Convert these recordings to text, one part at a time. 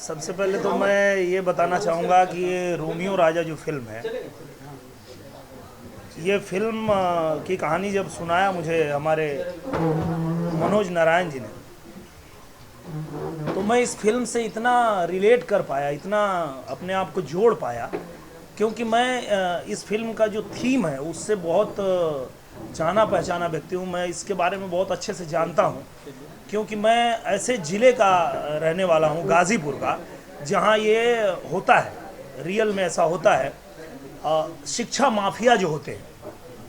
सबसे पहले तो मैं ये बताना चाहूँगा कि ये रोमियो राजा जो फिल्म है, ये फिल्म की कहानी जब सुनाया मुझे हमारे मनोज नारायण जी ने, तो मैं इस फिल्म से इतना रिलेट कर पाया, इतना अपने आप को जोड़ पाया, क्योंकि मैं इस फिल्म का जो थीम है उससे बहुत जाना पहचाना व्यक्ति हूँ। मैं इसके बारे में बहुत अच्छे से जानता हूँ, क्योंकि मैं ऐसे ज़िले का रहने वाला हूँ, गाज़ीपुर का, जहाँ ये होता है, रियल में ऐसा होता है। शिक्षा माफिया जो होते हैं,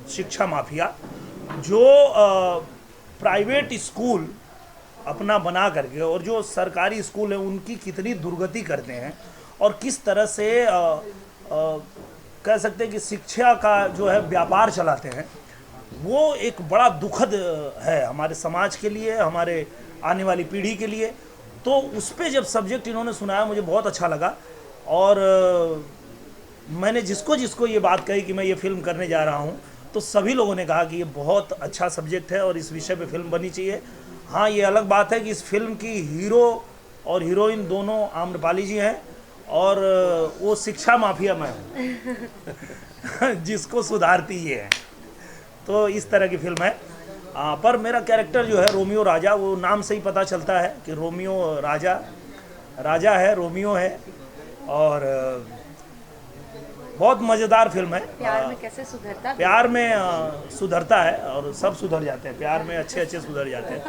शिक्षा माफिया जो प्राइवेट स्कूल अपना बना करके और जो सरकारी स्कूल है उनकी कितनी दुर्गति करते हैं और किस तरह से कह सकते हैं कि शिक्षा का जो है व्यापार चलाते हैं, वो एक बड़ा दुखद है हमारे समाज के लिए, हमारे आने वाली पीढ़ी के लिए। तो उस पर जब सब्जेक्ट इन्होंने सुनाया मुझे बहुत अच्छा लगा, और मैंने जिसको जिसको ये बात कही कि मैं ये फिल्म करने जा रहा हूँ, तो सभी लोगों ने कहा कि ये बहुत अच्छा सब्जेक्ट है और इस विषय पे फिल्म बनी चाहिए। हाँ, ये अलग बात है कि इस फिल्म की हीरो और हीरोइन दोनों आम्रपाली जी हैं, और वो शिक्षा माफिया में है जिसको सुधारती ये है। तो इस तरह की फिल्म है। पर मेरा कैरेक्टर जो है रोमियो राजा, वो नाम से ही पता चलता है कि रोमियो राजा, राजा है, रोमियो है, और बहुत मज़ेदार फिल्म है। प्यार में कैसे सुधरता है? प्यार में सुधरता है, और सब सुधर जाते हैं, प्यार में अच्छे अच्छे सुधर जाते हैं।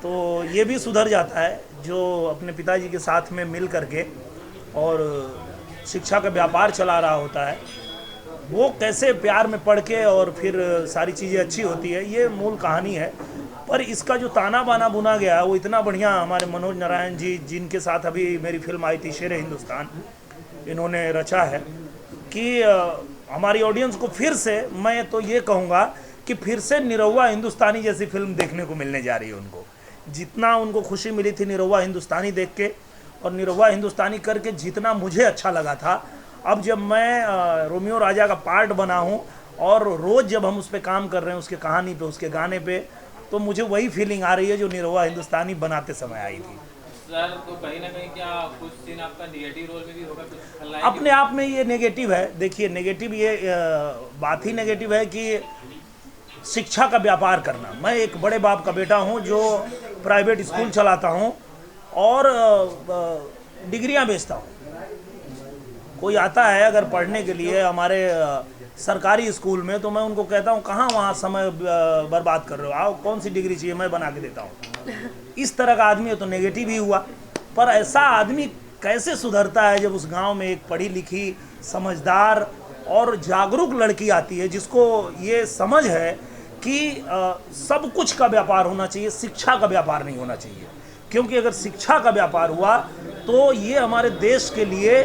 तो ये भी सुधर जाता है जो अपने पिताजी के साथ में मिल करके और शिक्षा का व्यापार चला रहा होता है, वो कैसे प्यार में पड़ के और फिर सारी चीज़ें अच्छी होती है, ये मूल कहानी है। पर इसका जो ताना बाना बुना गया है वो इतना बढ़िया हमारे मनोज नारायण जी, जिनके साथ अभी मेरी फिल्म आई थी शेर हिंदुस्तान, इन्होंने रचा है कि हमारी ऑडियंस को फिर से, मैं तो ये कहूँगा कि फिर से निरहुआ हिंदुस्तानी जैसी फिल्म देखने को मिलने जा रही है उनको। जितना उनको खुशी मिली थी निरहुआ हिंदुस्तानी देख के और निरहुआ हिंदुस्तानी करके जितना मुझे अच्छा लगा था, अब जब मैं रोमियो राजा का पार्ट बना हूँ और रोज़ जब हम उस पर काम कर रहे हैं, उसके कहानी पे, उसके गाने पे, तो मुझे वही फीलिंग आ रही है जो निरहुआ हिंदुस्तानी बनाते समय आई थी। सर, तो कहीं ना कहीं क्या कुछ सीन आपका नेगेटिव रोल में भी होगा? कुछ अपने आप में ये नेगेटिव है। देखिए, नेगेटिव ये बात ही नेगेटिव है कि शिक्षा का व्यापार करना। मैं एक बड़े बाप का बेटा हूँ जो प्राइवेट स्कूल चलाता हूँ और डिग्रियाँ बेचता हूँ। कोई आता है अगर पढ़ने के लिए हमारे सरकारी स्कूल में, तो मैं उनको कहता हूँ कहाँ वहाँ समय बर्बाद कर रहे हो, आओ कौन सी डिग्री चाहिए मैं बना के देता हूँ। इस तरह का आदमी है तो नेगेटिव ही हुआ। पर ऐसा आदमी कैसे सुधरता है जब उस गांव में एक पढ़ी लिखी, समझदार और जागरूक लड़की आती है जिसको ये समझ है कि सब कुछ का व्यापार होना चाहिए, शिक्षा का व्यापार नहीं होना चाहिए। क्योंकि अगर शिक्षा का व्यापार हुआ तो ये हमारे देश के लिए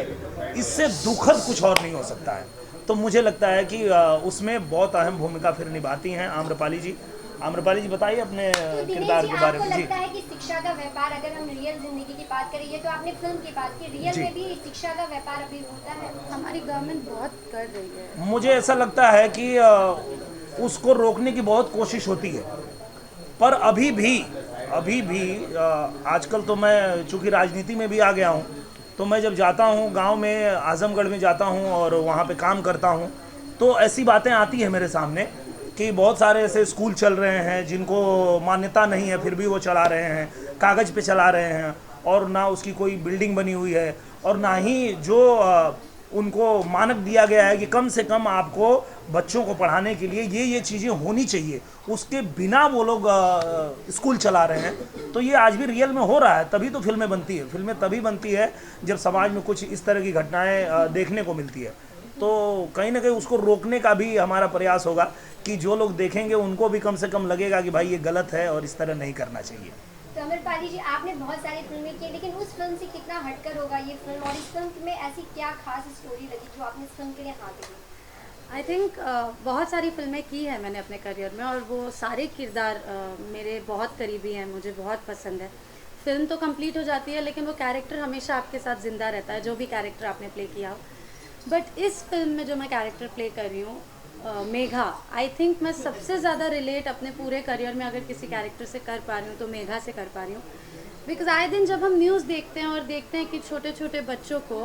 इससे दुखद कुछ और नहीं हो सकता है। तो मुझे लगता है कि उसमें बहुत अहम भूमिका फिर निभाती हैं आम्रपाली जी। आम्रपाली जी बताइए अपने तो दिनेश किरदार जी, के बारे आपको में। जी, लगता है कि शिक्षा का व्यापार, अगर हम रियल जिंदगी की बात करें, ये तो आपने फिल्म की बात की, रियल जी। में भी शिक्षा का व्यापार अभी होता है? हमारी गवर्नमेंट बहुत कर रही है। मुझे ऐसा लगता है कि उसको रोकने की बहुत कोशिश होती है, पर अभी भी आजकल तो मैं चूँकि राजनीति में भी आ गया हूँ, तो मैं जब जाता हूँ गांव में, आजमगढ़ में जाता हूँ और वहाँ पे काम करता हूँ, तो ऐसी बातें आती हैं मेरे सामने कि बहुत सारे ऐसे स्कूल चल रहे हैं जिनको मान्यता नहीं है, फिर भी वो चला रहे हैं, कागज़ पे चला रहे हैं, और ना उसकी कोई बिल्डिंग बनी हुई है, और ना ही जो उनको मानक दिया गया है कि कम से कम आपको बच्चों को पढ़ाने के लिए ये चीज़ें होनी चाहिए, उसके बिना वो लोग स्कूल चला रहे हैं। तो ये आज भी रियल में हो रहा है, तभी तो फिल्में बनती है। फिल्में तभी बनती है जब समाज में कुछ इस तरह की घटनाएं देखने को मिलती है। तो कहीं ना कहीं उसको रोकने का भी हमारा प्रयास होगा कि जो लोग देखेंगे उनको भी कम से कम लगेगा कि भाई ये गलत है और इस तरह नहीं करना चाहिए। तो आम्रपाली जी, आपने बहुत सारी फिल्में की, लेकिन उस फिल्म से कितना हटकर होगा ये फिल्म, और इस फिल्म में ऐसी क्या खास स्टोरी लगी जो आपने इस फिल्म के लिए हाथ दी? आई थिंक बहुत सारी फिल्में की है मैंने अपने करियर में, और वो सारे किरदार मेरे बहुत करीबी हैं, मुझे बहुत पसंद है। फिल्म तो कंप्लीट हो जाती है, लेकिन वो कैरेक्टर हमेशा आपके साथ ज़िंदा रहता है, जो भी कैरेक्टर आपने प्ले किया हो। बट इस फिल्म में जो मैं कैरेक्टर प्ले कर रही हूँ, मेघा, आई थिंक मैं सबसे ज़्यादा रिलेट अपने पूरे करियर में अगर किसी कैरेक्टर से कर पा रही हूँ तो मेघा से कर पा रही हूँ। बिकॉज आए दिन जब हम न्यूज़ देखते हैं और देखते हैं कि छोटे छोटे बच्चों को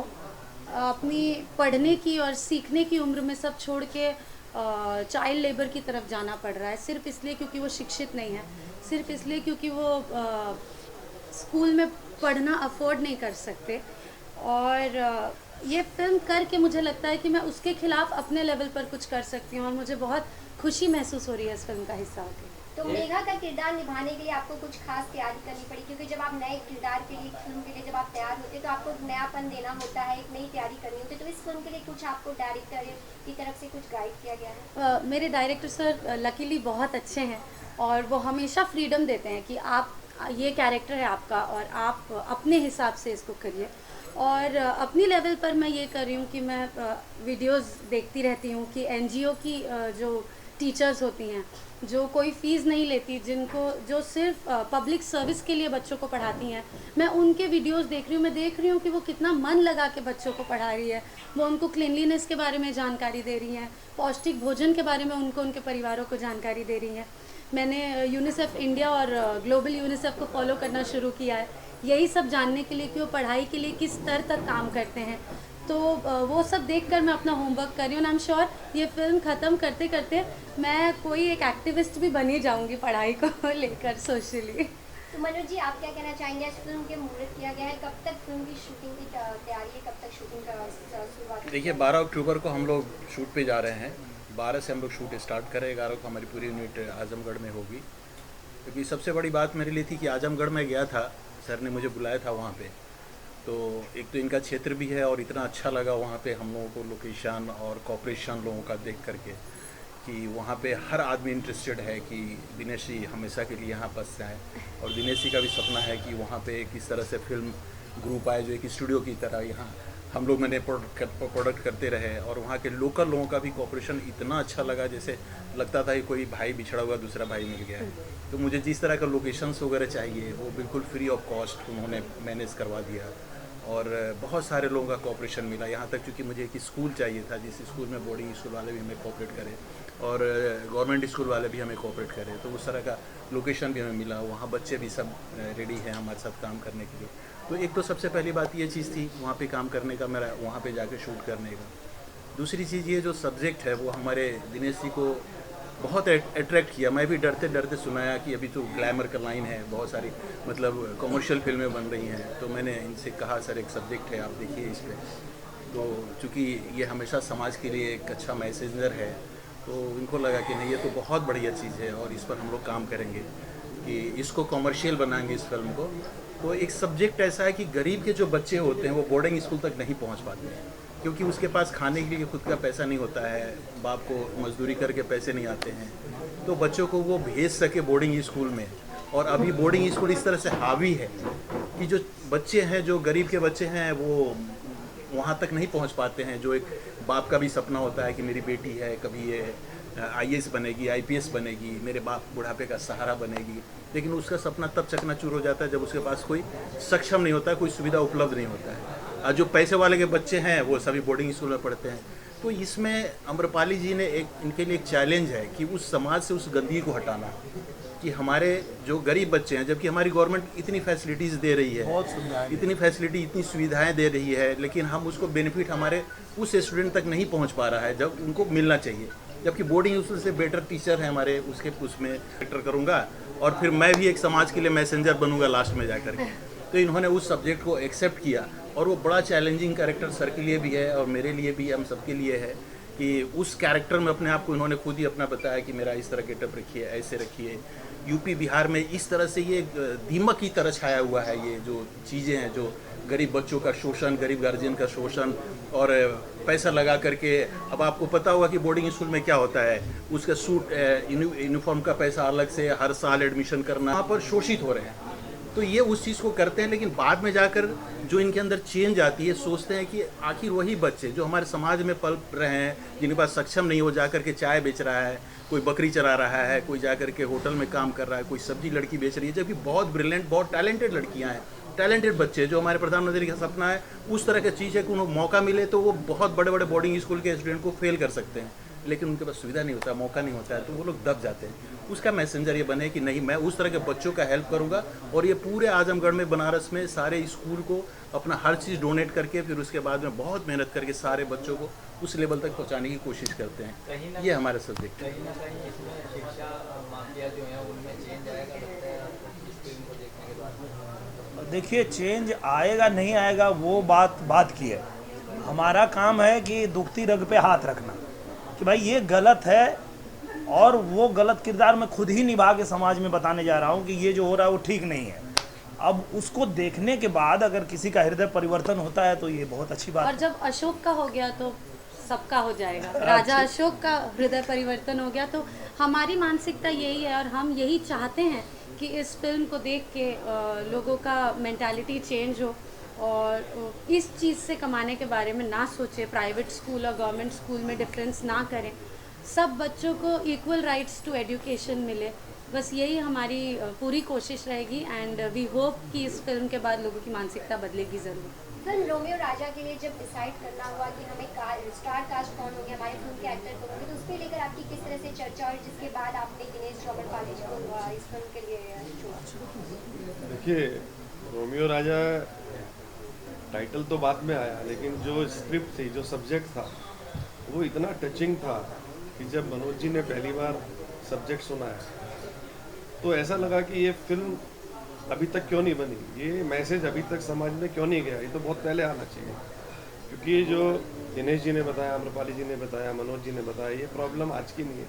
अपनी पढ़ने की और सीखने की उम्र में सब छोड़ के चाइल्ड लेबर की तरफ जाना पड़ रहा है, सिर्फ इसलिए क्योंकि वो शिक्षित नहीं है, सिर्फ इसलिए क्योंकि वो स्कूल में पढ़ना अफोर्ड नहीं कर सकते। और ये फिल्म करके मुझे लगता है कि मैं उसके खिलाफ अपने लेवल पर कुछ कर सकती हूँ, और मुझे बहुत खुशी महसूस हो रही है इस फिल्म का हिस्सा होकर। तो मेघा का किरदार निभाने के लिए आपको कुछ खास तैयारी करनी पड़ी, क्योंकि जब आप नए किरदार के लिए, फिल्म के लिए जब आप तैयार होते हैं तो आपको नयापन देना होता है, एक नई तैयारी करनी होती है। तो इस फिल्म के लिए कुछ आपको डायरेक्टर की तरफ से कुछ गाइड किया गया है? मेरे डायरेक्टर सर लकीली बहुत अच्छे हैं, और वो हमेशा फ्रीडम देते हैं कि आप, ये कैरेक्टर है आपका और आप अपने हिसाब से इसको करिए। और अपनी लेवल पर मैं ये कर रही हूँ कि मैं वीडियोस देखती रहती हूँ कि एनजीओ की जो टीचर्स होती हैं, जो कोई फ़ीस नहीं लेती, जो सिर्फ पब्लिक सर्विस के लिए बच्चों को पढ़ाती हैं, मैं उनके वीडियोस देख रही हूँ। मैं देख रही हूँ कि वो कितना मन लगा के बच्चों को पढ़ा रही है। वो उनको क्लीनलीनेस के बारे में जानकारी दे रही हैं, पौष्टिक भोजन के बारे में उनको, उनके परिवारों को जानकारी दे रही हैं। मैंने यूनिसेफ इंडिया और ग्लोबल यूनिसेफ को फॉलो करना शुरू किया है, यही सब जानने के लिए कि वो पढ़ाई के लिए किस स्तर तक काम करते हैं। तो वो सब देखकर मैं अपना होमवर्क कर रही हूँ। आई एम श्योर ये फिल्म ख़त्म करते करते मैं कोई एक एक्टिविस्ट भी बनी जाऊँगी पढ़ाई को लेकर सोशली। तो मनोज जी, आप क्या कहना चाहेंगे? आज फिल्म के मुहूर्त किया गया है, कब तक फिल्म की शूटिंग की तैयारी है, कब तक शूटिंग का शुरुआत? देखिए 12 अक्टूबर को हम लोग शूट पे जा रहे हैं। 12 से हम लोग शूट स्टार्ट करें, 11 को हमारी पूरी यूनिट आजमगढ़ में होगी। क्योंकि सबसे बड़ी बात मेरे लिए थी कि आजमगढ़ में गया था, सर ने मुझे बुलाया था वहाँ पे, तो एक तो इनका क्षेत्र भी है और इतना अच्छा लगा वहाँ पे हम लोगों को लोकेशन और कॉपरेशन लोगों का देख करके कि वहाँ पे हर आदमी इंटरेस्टेड है कि दिनेश जी हमेशा के लिए यहाँ बस जाएँ। और दिनेश जी का भी सपना है कि वहाँ पे किस तरह से फिल्म ग्रुप आए जो एक स्टूडियो की तरह यहाँ हम लोग मैंने प्रोडक्ट करते रहे। और वहाँ के लोकल लोगों का भी कॉपरेशन इतना अच्छा लगा, जैसे लगता था कि कोई भाई बिछड़ा हुआ दूसरा भाई मिल गया है। तो मुझे जिस तरह का लोकेशंस वगैरह चाहिए वो बिल्कुल फ्री ऑफ कॉस्ट उन्होंने मैनेज करवा दिया, और बहुत सारे लोगों का कॉपरेशन मिला। यहाँ तक क्योंकि मुझे एक स्कूल चाहिए था, जिस स्कूल में बोर्डिंग स्कूल वाले भी हमें कॉपरेट करें और गवर्नमेंट स्कूल वाले भी हमें कॉपरेट करें, तो उस तरह का लोकेशन भी हमें मिला। वहाँ बच्चे भी सब रेडी हैं हमारे साथ काम करने के लिए। तो एक तो सबसे पहली बात ये चीज़ थी वहाँ पे काम करने का, मेरा वहाँ पे जाके शूट करने का। दूसरी चीज़ ये जो सब्जेक्ट है वो हमारे दिनेश जी को बहुत अट्रैक्ट किया। मैं भी डरते डरते सुनाया कि अभी तो ग्लैमर का लाइन है, बहुत सारी मतलब कमर्शियल फिल्में बन रही हैं। तो मैंने इनसे कहा सर एक सब्जेक्ट है, आप देखिए इस पर। तो चूँकि ये हमेशा समाज के लिए एक अच्छा मैसेंजर है, तो इनको लगा कि नहीं ये तो बहुत बढ़िया चीज़ है और इस पर हम लोग काम करेंगे कि इसको कमर्शियल बनाएंगे इस फिल्म को। तो एक सब्जेक्ट ऐसा है कि गरीब के जो बच्चे होते हैं वो बोर्डिंग स्कूल तक नहीं पहुंच पाते हैं, क्योंकि उसके पास खाने के लिए खुद का पैसा नहीं होता है, बाप को मजदूरी करके पैसे नहीं आते हैं। तो बच्चों को वो भेज सके बोर्डिंग स्कूल में। और अभी बोर्डिंग स्कूल इस तरह से हावी है कि जो बच्चे हैं, जो गरीब के बच्चे हैं, वो वहाँ तक नहीं पहुँच पाते हैं। जो एक बाप का भी सपना होता है कि मेरी बेटी है, कभी ये IAS बनेगी, IPS बनेगी, मेरे बाप बुढ़ापे का सहारा बनेगी, लेकिन उसका सपना तब चकनाचूर हो जाता है जब उसके पास कोई सक्षम नहीं होता है, कोई सुविधा उपलब्ध नहीं होता है। और जो पैसे वाले के बच्चे हैं वो सभी बोर्डिंग स्कूल में पढ़ते हैं। तो इसमें अम्रपाली जी ने इनके लिए एक चैलेंज है कि उस समाज से उस गंदगी को हटाना, कि हमारे जो गरीब बच्चे हैं, जबकि हमारी गवर्नमेंट इतनी फैसिलिटीज़ दे रही है, बहुत सुविधाएं, इतनी फैसिलिटी, इतनी सुविधाएं दे रही है, लेकिन हम उसको बेनिफिट हमारे उस स्टूडेंट तक नहीं पहुंच पा रहा है जब उनको मिलना चाहिए। जबकि बोर्डिंग स्कूल से बेटर टीचर है हमारे, उसके उसमें एक्टर करूँगा और फिर मैं भी एक समाज के लिए मैसेंजर बनूंगा लास्ट में जाकर के। तो इन्होंने उस सब्जेक्ट को एक्सेप्ट किया और वो बड़ा चैलेंजिंग कैरेक्टर सर के लिए भी है और मेरे लिए भी, हम सबके लिए है कि उस कैरेक्टर में अपने आप को इन्होंने खुद ही अपना बताया कि मेरा इस तरह गेटअप रखिए, ऐसे रखिए। यूपी बिहार में इस तरह से ये दीमक की तरह छाया हुआ है, ये जो चीज़ें हैं, जो गरीब बच्चों का शोषण, गरीब गार्जियन का शोषण और पैसा लगा करके। अब आपको पता होगा कि बोर्डिंग स्कूल में क्या होता है, उसका सूट यूनिफॉर्म का पैसा अलग से, हर साल एडमिशन करना, वहाँ पर शोषित हो रहे हैं। तो ये उस चीज़ को करते हैं, लेकिन बाद में जाकर जो इनके अंदर चेंज आती है, सोचते हैं कि आखिर वही बच्चे जो हमारे समाज में पल रहे हैं, जिनके पास सक्षम नहीं हो, जाकर के चाय बेच रहा है, कोई बकरी चरा रहा है, कोई जाकर के होटल में काम कर रहा है, कोई सब्जी लड़की बेच रही है, जबकि बहुत ब्रिलियंट, बहुत टैलेंटेड लड़कियां हैं, टैलेंटेड बच्चे, जो हमारे प्रधानमंत्री का सपना है, उस तरह की चीज़ है कि उन्हें मौका मिले तो वो बहुत बड़े बड़े बोर्डिंग स्कूल के स्टूडेंट को फेल कर सकते हैं, लेकिन उनके पास सुविधा नहीं होता, मौका नहीं होता है, तो वो लोग दब जाते हैं। उसका मैसेंजर ये बने कि नहीं, मैं उस तरह के बच्चों का हेल्प करूंगा और ये पूरे आजमगढ़ में, बनारस में सारे स्कूल को अपना हर चीज़ डोनेट करके फिर उसके बाद में बहुत मेहनत करके सारे बच्चों को उस लेवल तक पहुंचाने की कोशिश करते हैं। ये हमारा सब्जेक्ट है। कहीं ना कहीं इसमें शिक्षा माफिया जो है उनमें चेंज आएगा लगता है इस फिल्म को देखने के बाद। देखिए, चेंज आएगा नहीं आएगा वो बात की है। हमारा काम है कि दुखती रग पे हाथ रखना कि भाई ये गलत है, और वो गलत किरदार मैं खुद ही निभा के समाज में बताने जा रहा हूँ कि ये जो हो रहा है वो ठीक नहीं है। अब उसको देखने के बाद अगर किसी का हृदय परिवर्तन होता है तो ये बहुत अच्छी बात और जब अशोक का हो गया तो सबका हो जाएगा। राजा अशोक का हृदय परिवर्तन हो गया तो हमारी मानसिकता यही है और हम यही चाहते हैं कि इस फिल्म को देख के लोगों का मेंटालिटी चेंज हो और इस चीज़ से कमाने के बारे में ना सोचे, प्राइवेट स्कूल और गवर्नमेंट स्कूल में डिफरेंस ना करें, सब बच्चों को इक्वल राइट्स टू एजुकेशन मिले। बस यही हमारी पूरी कोशिश रहेगी एंड वी होप कि इस फिल्म के बाद लोगों की मानसिकता बदलेगी ज़रूर। फिल्म रोमियो राजा के लिए जब डिसाइड करना हुआ कि हमें स्टार कास्ट कौन होंगे, हमारे फिल्म के एक्टर कौन होंगे, तो उसको लेकर आपकी किस तरह से चर्चा और जिसके बाद आपने दिनेश अम्रपाली जी को इस फिल्म के लिए चुना? देखिए, रोमियो राजा टाइटल तो बाद में आया, लेकिन जो स्क्रिप्ट थी, जो सब्जेक्ट था, वो इतना टचिंग था कि जब मनोज जी ने पहली बार सब्जेक्ट सुनाया तो ऐसा लगा कि ये फिल्म अभी तक क्यों नहीं बनी, ये मैसेज अभी तक समाज में क्यों नहीं गया, ये तो बहुत पहले आना चाहिए। क्योंकि जो दिनेश जी ने बताया, अम्रपाली जी ने बताया, मनोज जी ने बताया, ये प्रॉब्लम आज की नहीं है,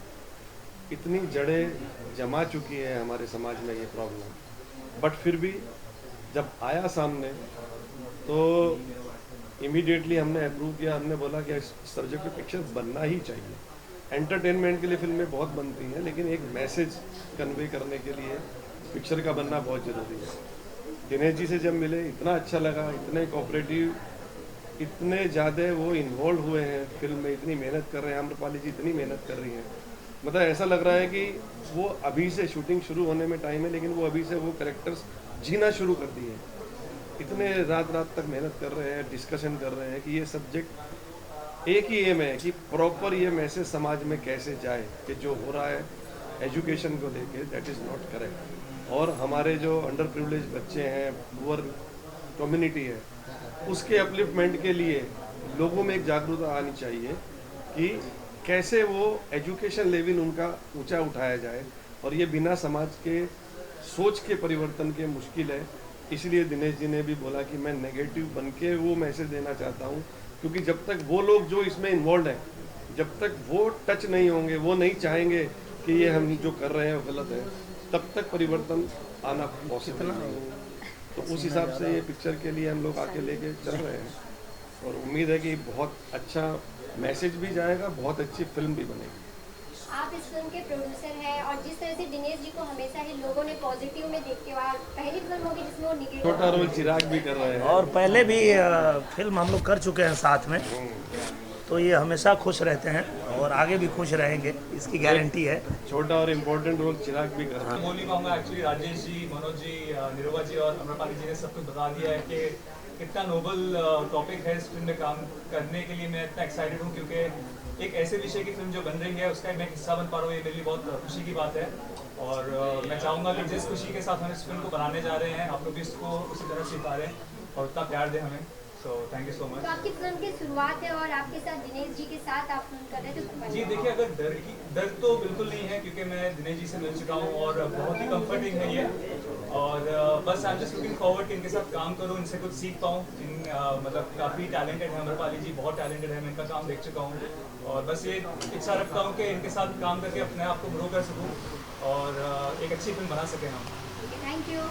इतनी जड़ें जमा चुकी है हमारे समाज में ये प्रॉब्लम। बट फिर भी जब आया सामने तो इमीडिएटली हमने अप्रूव किया, हमने बोला कि इस सब्जेक्ट पे पिक्चर बनना ही चाहिए। एंटरटेनमेंट के लिए फिल्में बहुत बनती हैं, लेकिन एक मैसेज कन्वे करने के लिए पिक्चर का बनना बहुत ज़रूरी है। दिनेश जी से जब मिले इतना अच्छा लगा, इतने कोऑपरेटिव, इतने ज़्यादा वो इन्वॉल्व हुए हैं फिल्म में, इतनी मेहनत कर रहे हैं, आम्रपाली जी इतनी मेहनत कर रही हैं, मतलब ऐसा लग रहा है कि वो अभी से शूटिंग शुरू होने में टाइम है, लेकिन वो अभी से वो कैरेक्टर्स जीना शुरू कर दिए हैं। इतने रात तक मेहनत कर रहे हैं, डिस्कशन कर रहे हैं कि ये सब्जेक्ट एक ही एम है कि प्रॉपर ये मैसेज समाज में कैसे जाए कि जो हो रहा है एजुकेशन को लेके दैट इज़ नॉट करेक्ट, और हमारे जो अंडर प्रिविलेज बच्चे हैं, पुअर कम्युनिटी है, उसके अपलिफ्टमेंट के लिए लोगों में एक जागरूकता आनी चाहिए कि कैसे वो एजुकेशन लेवल उनका ऊंचा उठाया जाए, और ये बिना समाज के सोच के परिवर्तन के मुश्किल है। इसलिए दिनेश जी ने भी बोला कि मैं नेगेटिव बन के वो मैसेज देना चाहता हूँ, क्योंकि जब तक वो लोग जो इसमें इन्वॉल्व हैं, जब तक वो टच नहीं होंगे, वो नहीं चाहेंगे कि ये हम जो कर रहे हैं वो गलत है, तब तक परिवर्तन आना पॉसिबल नहीं है। तो उस हिसाब से ये पिक्चर के लिए हम लोग आके लेके चल रहे हैं, और उम्मीद है कि बहुत अच्छा मैसेज भी जाएगा, बहुत अच्छी फिल्म भी बनेगी। आप इस फिल्म के प्रोड्यूसर हैं और जिस तरह से दिनेश जी को हमेशा ही लोगों ने पॉजिटिव में देखते हुए पहली फिल्म होगी जिसमें वो निगेटिव छोटा रोल चिराग भी कर रहे हैं। और पहले भी फिल्म हम लोग कर चुके हैं साथ में, तो ये हमेशा खुश रहते हैं और आगे भी खुश रहेंगे, इसकी गारंटी है। छोटा और इम्पोर्टेंट रोल चिराग भी कर रहे हैं। बोल नहीं पाऊंगा एक्चुअली। राजेश जी, मनोज जी, निरुपा जी और अमरपाली जी ने सब कुछ बता दिया है कि कितना नोबल टॉपिक है इस फिल्म में काम करने के लिए। मैं इतना एक्साइटेड हूँ क्योंकि एक ऐसे विषय की फिल्म जो बन रही है उसका मैं हिस्सा बन पा रहा हूँ, ये मेरे लिए बहुत खुशी की बात है। और मैं चाहूँगा कि जिस खुशी के साथ हम इस फिल्म को बनाने जा रहे हैं आप लोग भी इसको उसी तरह स्वीकारें और उतना प्यार दें हमें। So thank you so much. तो आपकी फिल्म की शुरुआत है और आपके साथ दिनेश जी के साथ आप फिल्म कर रहे थे तो जी देखिए, अगर डर तो बिल्कुल नहीं है क्योंकि मैं दिनेश जी से मिल चुका हूँ और बहुत ही कंफर्टिंग है ये। और बस I am just looking forward कि इनके साथ काम करूँ, इनसे कुछ सीख पाऊँ। मतलब काफ़ी टैलेंटेड है, अमरपाली जी बहुत टैलेंटेड है, मैं इनका काम देख चुका हूँ और बस ये इच्छा रखता हूँ कि इनके साथ काम करके अपने आप को ग्रो कर सकूँ और एक अच्छी फिल्म बना सकें हम। Thank you.